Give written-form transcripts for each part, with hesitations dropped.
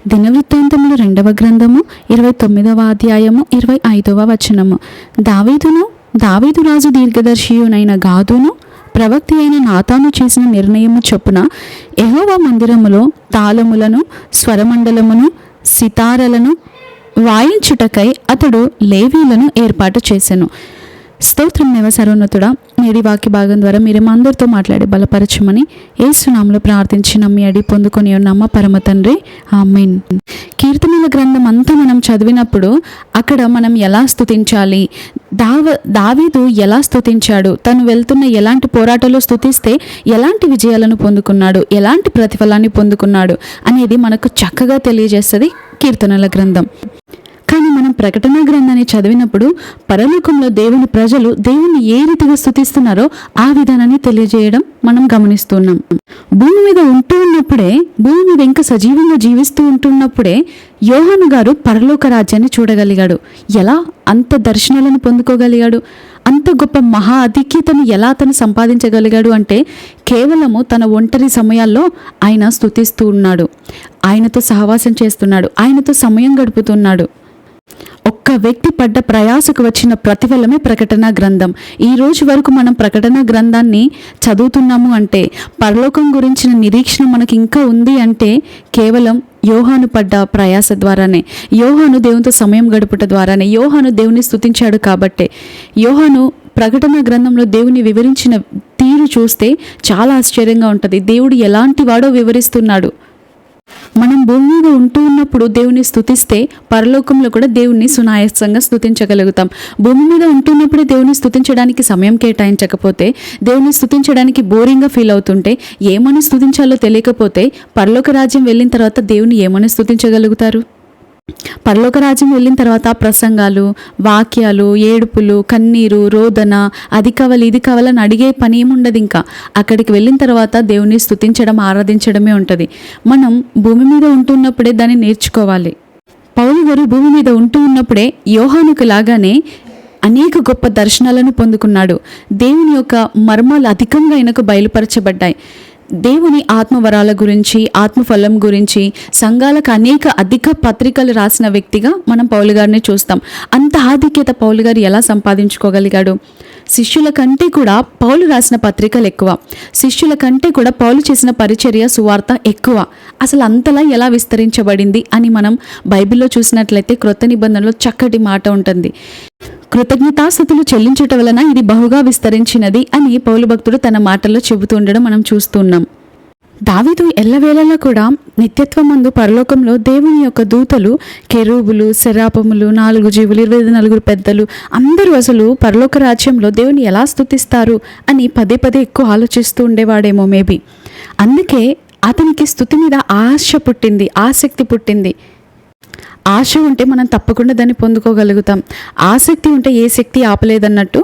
దినవృత్తాంతములు 2వ గ్రంథము 29వ అధ్యాయము 25వ వచనము. దావీదు రాజు దీర్ఘదర్శియునైన గాదును ప్రవక్తి అయిన నాతాను చేసిన నిర్ణయము చొప్పున యెహోవా మందిరములో తాళములను, స్వరమండలమును, సితారలను వాయించుటకై అతడు లేవీలను ఏర్పాటు చేసెను. స్తోత్రం దేవ సర్వోన్నతుడా, నేడి వాక్య భాగం ద్వారా మీరు అందరితో మాట్లాడి బలపరచమని యేసు నామములో ప్రార్థించి నమ్మి అడిగి పొందుకొని ఉన్నమ్మ పరమ తండ్రి, ఆమేన్. కీర్తనల గ్రంథం అంతా మనం చదివినప్పుడు అక్కడ మనం ఎలా స్తుతించాలి, దావీదు ఎలా స్తుతించాడు, తను వెళ్తున్న ఎలాంటి పోరాటాల్లో స్తుతిస్తే ఎలాంటి విజయాలను పొందుకున్నాడు, ఎలాంటి ప్రతిఫలాన్ని పొందుకున్నాడు అనేది మనకు చక్కగా తెలియజేస్తుంది కీర్తనల గ్రంథం. కానీ మనం ప్రకటన గ్రంథాన్ని చదివినప్పుడు పరలోకంలో దేవుని ప్రజలు దేవుని ఏ రీతిగా స్తుతిస్తున్నారో ఆ విధానాన్ని తెలియజేయడం మనం గమనిస్తున్నాం. భూమి మీద ఇంకా సజీవంగా జీవిస్తూ ఉంటున్నప్పుడే యోహాను గారు పరలోక రాజ్యాన్ని చూడగలిగాడు. ఎలా అంత దర్శనాలను పొందుకోగలిగాడు, అంత గొప్ప మహా ఆధిక్యతను ఎలా తను సంపాదించగలిగాడు అంటే కేవలము తన ఒంటరి సమయాల్లో ఆయన స్తుతిస్తూ ఉన్నాడు, ఆయనతో సహవాసం చేస్తున్నాడు, ఆయనతో సమయం గడుపుతున్నాడు. ఒక్క వ్యక్తి పడ్డ ప్రయాసకు వచ్చిన ప్రతిఫలమే ప్రకటన గ్రంథం. ఈ రోజు వరకు మనం ప్రకటన గ్రంథాన్ని చదువుతున్నాము అంటే, పరలోకం గురించిన నిరీక్షణ మనకి ఇంకా ఉంది అంటే కేవలం యోహాను పడ్డ ప్రయాస ద్వారానే, యోహాను దేవునితో సమయం గడుపుట ద్వారానే, యోహాను దేవుని స్తుతించాడు కాబట్టే. యోహాను ప్రకటన గ్రంథంలో దేవుని వివరించిన తీరు చూస్తే చాలా ఆశ్చర్యంగా ఉంటుంది. దేవుడు ఎలాంటి వాడో వివరిస్తున్నాడు. మనం భూమి మీద ఉంటూ ఉన్నప్పుడు దేవుని స్తుతిస్తే పరలోకంలో కూడా దేవుణ్ణి సునాయాసంగా స్తుతించగలుగుతాం. భూమి మీద ఉంటున్నప్పుడే దేవుని స్తుతించడానికి సమయం కేటాయించకపోతే, దేవుని స్తుతించడానికి బోరింగ్గా ఫీల్ అవుతుంటే, ఏమని స్తుతించాలో తెలియకపోతే పరలోక రాజ్యం వెళ్ళిన తర్వాత దేవుని ఏమని స్తుతించగలుగుతారు? పరలోక రాజ్యం వెళ్ళిన తర్వాత ప్రసంగాలు, వాక్యాలు, ఏడుపులు, కన్నీరు, రోదన, అది కావాలి ఇది కావాలని అడిగే పని ఏముండదు. ఇంకా అక్కడికి వెళ్ళిన తర్వాత దేవుని స్తుతించడం, ఆరాధించడమే ఉంటుంది. మనం భూమి మీద ఉంటున్నప్పుడే దాన్ని నేర్చుకోవాలి. పౌలు గారు భూమి మీద ఉంటూ ఉన్నప్పుడే యోహానుకు లాగానే అనేక గొప్ప దర్శనాలను పొందుకున్నాడు. దేవుని యొక్క మర్మాలు అధికంగా ఆయనకు బయలుపరచబడ్డాయి. దేవుని ఆత్మవరాల గురించి, ఆత్మఫలం గురించి సంఘాలకు అధిక పత్రికలు రాసిన వ్యక్తిగా మనం పౌలు గారిని చూస్తాం. అంత ఆధిక్యత పౌలు గారు ఎలా సంపాదించుకోగలిగాడు? శిష్యుల కంటే కూడా పౌలు రాసిన పత్రికలు ఎక్కువ, శిష్యుల కంటే కూడా పౌలు చేసిన పరిచర్య, సువార్త ఎక్కువ. అసలు అంతలా ఎలా విస్తరించబడింది అని మనం బైబిల్లో చూసినట్లయితే క్రొత్త నిబంధనలో చక్కటి మాట ఉంటుంది. కృతజ్ఞతాస్తుతులు చెల్లించుట వలన ఇది బహుగా విస్తరించినది అని పౌలు భక్తుడు తన మాటల్లో చెబుతూ ఉండడం మనం చూస్తున్నాం. దావీదు ఎల్లవేళలా కూడా నిత్యత్వమందు పరలోకంలో దేవుని యొక్క దూతలు, కెరూబులు, శరాపములు, 4 జీవులు, 24 పెద్దలు అందరూ అసలు పరలోక రాజ్యంలో దేవుని ఎలా స్తుతిస్తారు అని పదే ఎక్కువ ఆలోచిస్తూ ఉండేవాడేమో మేబీ. అందుకే అతనికి స్తుతి మీద ఆసక్తి పుట్టింది. ఆశ ఉంటే మనం తప్పకుండా దాన్ని పొందుకోగలుగుతాం. ఆసక్తి ఉంటే ఏ శక్తి ఆపలేదన్నట్టు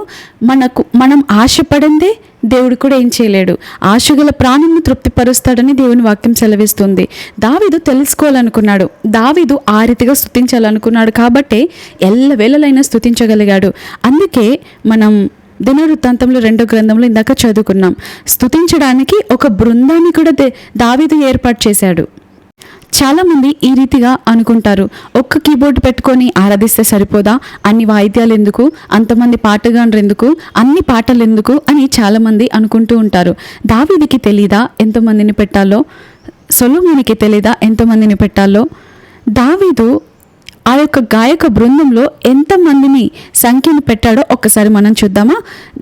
మనం ఆశపడిందే దేవుడు కూడా ఏం చేయలేడు. ఆశగల ప్రాణంను తృప్తిపరుస్తాడని దేవుని వాక్యం సెలవిస్తుంది. దావీదు తెలుసుకోవాలనుకున్నాడు, దావీదు ఆ రీతిగా స్తుతించాలనుకున్నాడు కాబట్టే ఎల్లవేళలైనా స్తుతించగలిగాడు. అందుకే మనం దినవృత్తాంతంలో 2వ గ్రంథంలో ఇందాక చదువుకున్నాం, స్తుతించడానికి ఒక బృందాన్ని కూడా దావీదు ఏర్పాటు చేశాడు. చాలామంది ఈ రీతిగా అనుకుంటారు, ఒక్క కీబోర్డు పెట్టుకొని ఆరాధిస్తే సరిపోదా, అన్ని వాయిద్యాలు ఎందుకు, అంతమంది పాటగాండ్రు ఎందుకు, అన్ని పాటలు ఎందుకు అని చాలామంది అనుకుంటూ ఉంటారు. దావీదుకి తెలీదా ఎంతమందిని పెట్టాలో? సొలొమోనుకి తెలీదా ఎంతమందిని పెట్టాలో? దావీదు ఆ యొక్క గాయక బృందంలో ఎంతమందిని సంఖ్యను పెట్టాడో ఒక్కసారి మనం చూద్దామా?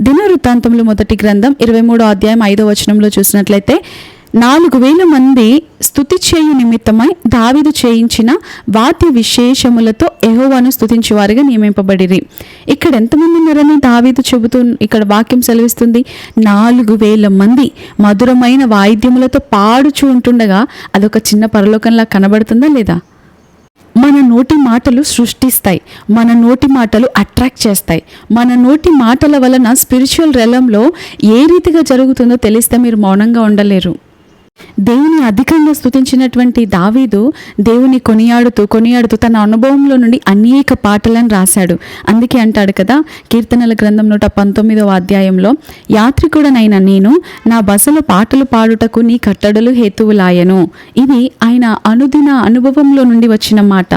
దినవృత్తాంతంలో 1వ గ్రంథం 23వ అధ్యాయం 5వ వచనంలో చూసినట్లయితే, 4,000 మంది స్తుతి చేయు నిమిత్తమై దావీదు చేయించిన వాద్య విశేషములతో యెహోవాను స్తుతించువారుగా నియమింపబడిరి. ఇక్కడ ఎంతమంది ఉన్నారని దావీదు ఇక్కడ వాక్యం సెలవిస్తుంది. 4,000 మంది మధురమైన వాయిద్యములతో పాడుచూ ఉంటుండగా అదొక చిన్న పరలోకంలా కనబడుతుందా లేదా? మన నోటి మాటలు సృష్టిస్తాయి, మన నోటి మాటలు అట్రాక్ట్ చేస్తాయి. మన నోటి మాటల వలన స్పిరిచువల్ రెలంలో ఏ రీతిగా జరుగుతుందో తెలిస్తే మీరు మౌనంగా ఉండలేరు. దేవుని అధికంగా స్తుతించినటువంటి దావీదు దేవుని కొనియాడుతూ తన అనుభవంలో నుండి అనేక పాటలను రాశాడు. అందుకే అంటాడు కదా, కీర్తనల గ్రంథం 119వ అధ్యాయంలో, యాత్రికుడనైన నేను నా బసలో పాటలు పాడుటకు నీ కట్టడలు హేతువులాయను. ఇది ఆయన అనుదిన అనుభవంలో నుండి వచ్చిన మాట.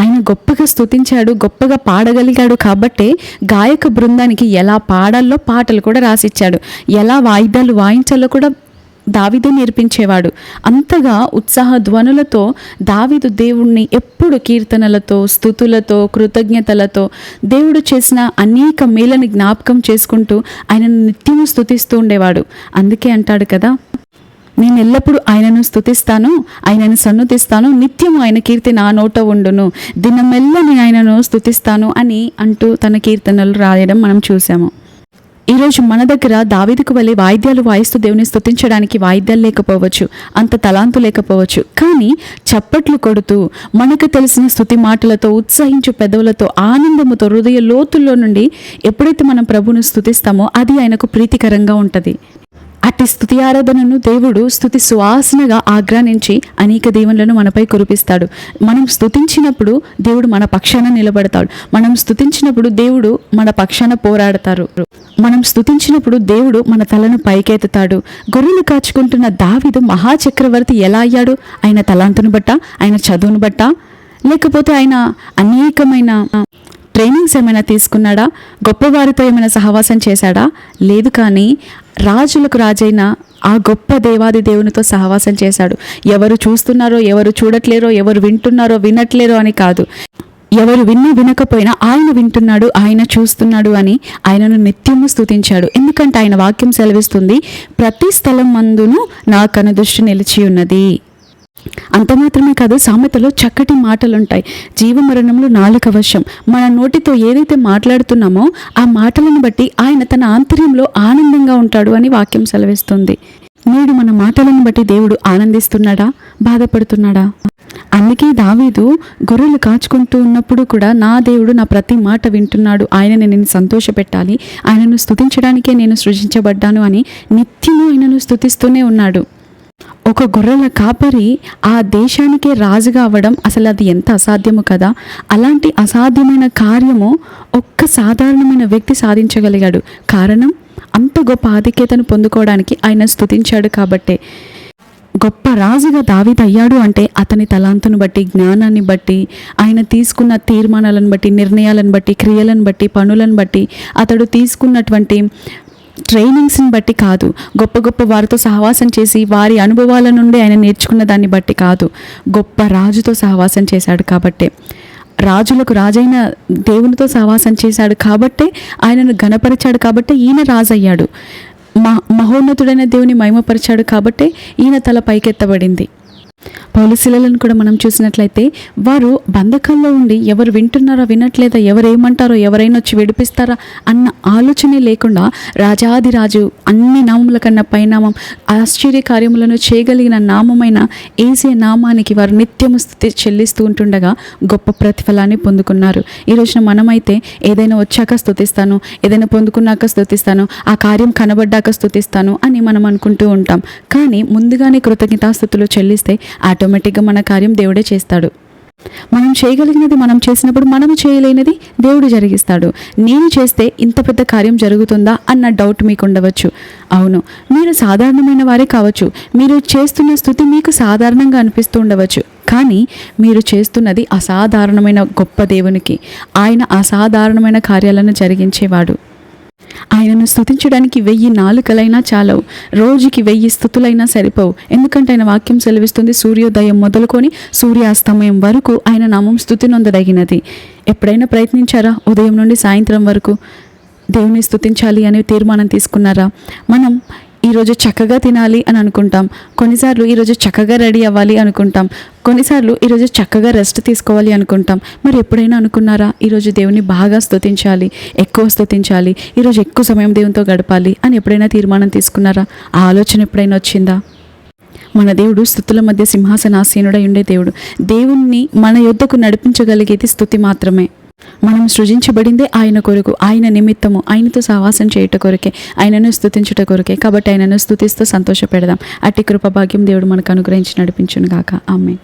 ఆయన గొప్పగా స్తుతించాడు, గొప్పగా పాడగలిగాడు కాబట్టే గాయక బృందానికి ఎలా పాడాలో పాటలు కూడా రాసిచ్చాడు, ఎలా వాయిద్యాలు వాయించాలో కూడా దావీదు నేర్పించేవాడు. అంతగా ఉత్సాహ ధ్వనులతో దావీదు దేవుణ్ణి ఎప్పుడు కీర్తనలతో, స్తుతులతో, కృతజ్ఞతలతో దేవుడు చేసిన అనేక మేలని జ్ఞాపకం చేసుకుంటూ ఆయనను నిత్యము స్తుతిస్తూ ఉండేవాడు. అందుకే అంటాడు కదా, నేను ఎల్లప్పుడూ ఆయనను స్తుతిస్తాను, ఆయనను సన్నుతిస్తాను, నిత్యము ఆయన కీర్తి నా నోట ఉండును, దినమెల్లా నేను ఆయనను స్తుతిస్తాను అని అంటూ తన కీర్తనలు రాయడం మనం చూసాము. ఈరోజు మన దగ్గర దావీదుకు వలె వాయిద్యాలు వాయిస్తూ దేవుని స్తుతించడానికి వాయిద్యాలు లేకపోవచ్చు, అంత తలాంతు లేకపోవచ్చు, కానీ చప్పట్లు కొడుతూ మనకు తెలిసిన స్తుతి మాటలతో, ఉత్సహించు పెదవులతో, ఆనందముతో హృదయ లోతుల్లో నుండి ఎప్పుడైతే మనం ప్రభువును స్తుతిస్తామో అది ఆయనకు ప్రీతికరంగా ఉంటుంది. అట్టి స్తుతి ఆరాధనను దేవుడు స్తుతి సువాసనగా ఆగ్రానించి అనేక దీవెనలను మనపై కురిపిస్తాడు. మనం స్తుతించినప్పుడు దేవుడు మన పక్షాన నిలబడతాడు. మనం స్తుతించినప్పుడు దేవుడు మన పక్షాన పోరాడతారు. మనం స్తుతించినప్పుడు దేవుడు మన తలను పైకెత్తుతాడు. గొర్రెలు కాచుకుంటున్న దావీదు మహాచక్రవర్తి ఎలా అయ్యాడు? ఆయన తలాంతును బట్ట, ఆయన చదువును బట్ట, లేకపోతే ఆయన అనేకమైన ట్రైనింగ్స్ ఏమైనా తీసుకున్నాడా? గొప్పవారితో ఏమైనా సహవాసం చేశాడా? లేదు. కానీ రాజులకు రాజైన ఆ గొప్ప దేవాది దేవునితో సహవాసం చేశాడు. ఎవరు చూస్తున్నారో, ఎవరు చూడట్లేరో, ఎవరు వింటున్నారో వినట్లేరో అని కాదు, ఎవరు వినకపోయినా ఆయన వింటున్నాడు, ఆయన చూస్తున్నాడు అని ఆయనను నిత్యము స్తుతించాడు. ఎందుకంటే ఆయన వాక్యం సెలవిస్తుంది, ప్రతి స్థలం మందును నా కనుదృష్టి నిలిచి ఉన్నది. అంత మాత్రమే కాదు, సామెతలో చక్కటి మాటలుంటాయి. జీవమరణములు నాలుక వశం. మన నోటితో ఏదైతే మాట్లాడుతున్నామో ఆ మాటలను బట్టి ఆయన తన ఆంతర్యంలో ఆనందంగా ఉంటాడు అని వాక్యం సెలవిస్తుంది. నేడు మన మాటలను బట్టి దేవుడు ఆనందిస్తున్నాడా, బాధపడుతున్నాడా? అందుకే దావీదు గొర్రెలు కాచుకుంటూ ఉన్నప్పుడు కూడా, నా దేవుడు నా ప్రతి మాట వింటున్నాడు, ఆయనని నేను సంతోషపెట్టాలి, ఆయనను స్తుతించడానికే నేను సృజించబడ్డాను అని నిత్యము ఆయనను స్తుతిస్తూనే ఉన్నాడు. ఒక గొర్రెల కాపరి ఆ దేశానికే రాజుగా అవ్వడం అసలు అది ఎంత అసాధ్యము కదా. అలాంటి అసాధ్యమైన కార్యము ఒక్క సాధారణమైన వ్యక్తి సాధించగలిగాడు. కారణం, అంత గొప్ప ఆధిక్యతను పొందుకోవడానికి ఆయన స్తుతించాడు కాబట్టే. గొప్ప రాజుగా దావీదు అయ్యాడు అంటే అతని తలాంతును బట్టి, జ్ఞానాన్ని బట్టి, ఆయన తీసుకున్న తీర్మానాలను బట్టి, నిర్ణయాలను బట్టి, క్రియలను బట్టి, పనులను బట్టి, అతడు తీసుకున్నటువంటి ట్రైనింగ్స్ని బట్టి కాదు, గొప్ప గొప్ప వారితో సహవాసం చేసి వారి అనుభవాల నుండి ఆయన నేర్చుకున్న దాన్ని బట్టి కాదు, గొప్ప రాజుతో సహవాసం చేశాడు కాబట్టే, రాజులకు రాజైన దేవునితో సహవాసం చేశాడు కాబట్టే, ఆయనను ఘనపరిచాడు కాబట్టే ఈయన రాజు అయ్యాడు. మహోన్నతుడైన దేవుని మహిమపరిచాడు కాబట్టే ఈయన తల పైకెత్తబడింది. పౌలుశీలను కూడా మనం చూసినట్లయితే వారు బంధకాల్లో ఉండి ఎవరు వింటున్నారో వినట్లేదా, ఎవరేమంటారో, ఎవరైనా వచ్చి విడిపిస్తారా అన్న ఆలోచనే లేకుండా రాజాదిరాజు, అన్ని నామముల కన్నా పైనామం, ఆశ్చర్య కార్యములను చేయగలిగిన నామమైన యేసయ్య నామానికి వారు నిత్యము స్తుతి చెల్లిస్తూ ఉంటుండగా గొప్ప ప్రతిఫలాన్ని పొందుకున్నారు. ఈ రోజున మనమైతే ఏదైనా వచ్చాక స్తుతిస్తాను, ఏదైనా పొందుకున్నాక స్తుతిస్తాను, ఆ కార్యం కనబడ్డాక స్తుతిస్తాను అని మనం అనుకుంటూ ఉంటాం. కానీ ముందుగానే కృతజ్ఞతాస్తుతులు చెల్లిస్తే ఆటోమేటిక్గా మన కార్యం దేవుడే చేస్తాడు. మనం చేయగలిగినది మనం చేసినప్పుడు మనము చేయలేనిది దేవుడు జరిగిస్తాడు. నేను చేస్తే ఇంత పెద్ద కార్యం జరుగుతుందా అన్న డౌట్ మీకు ఉండవచ్చు. అవును, మీరు సాధారణమైన వారే కావచ్చు, మీరు చేస్తున్న స్తుతి మీకు సాధారణంగా అనిపిస్తూ ఉండవచ్చు, కానీ మీరు చేస్తున్నది అసాధారణమైన గొప్ప దేవునికి. ఆయన అసాధారణమైన కార్యాలను జరిగించేవాడు. ఆయనను స్తుతించడానికి 1000 నాలుకలైనా చాలవు, రోజుకి 1000 స్తుతులైనా సరిపోవు. ఎందుకంటే ఆయన వాక్యం సెలవిస్తుంది, సూర్యోదయం మొదలుకొని సూర్యాస్తమయం వరకు ఆయన నామం స్తుతి నొందదగినది. ఎప్పుడైనా ప్రయత్నించారా? ఉదయం నుండి సాయంత్రం వరకు దేవుని స్తుతించాలి అనే తీర్మానం తీసుకున్నారా? మనం ఈరోజు చక్కగా తినాలి అని అనుకుంటాం, కొన్నిసార్లు ఈరోజు చక్కగా రెడీ అవ్వాలి అనుకుంటాం, కొన్నిసార్లు ఈరోజు చక్కగా రెస్ట్ తీసుకోవాలి అనుకుంటాం. మరి ఎప్పుడైనా అనుకున్నారా ఈరోజు దేవుని బాగా స్తుతించాలి, ఎక్కువ స్తుతించాలి, ఈరోజు ఎక్కువ సమయం దేవునితో గడపాలి అని ఎప్పుడైనా తీర్మానం తీసుకున్నారా? ఆ ఆలోచన ఎప్పుడైనా వచ్చిందా? మన దేవుడు స్తుతుల మధ్య సింహాసనాసీనుడై ఉండే దేవుడు. దేవుణ్ణి మన యొద్దకు నడిపించగలిగేది స్తుతి మాత్రమే. మనం సృజించబడిందే ఆయన కొరకు, ఆయన నిమిత్తము, ఆయనతో సహవాసం చేయుట కొరకే, ఆయనను స్తుతించుట కొరకే. కాబట్టి ఆయనను స్తుతిస్తూ సంతోషపెడదాం. అట్టి కృప భాగ్యం దేవుడు మనకు అనుగ్రహించి నడిపించును గాక. ఆమేన్.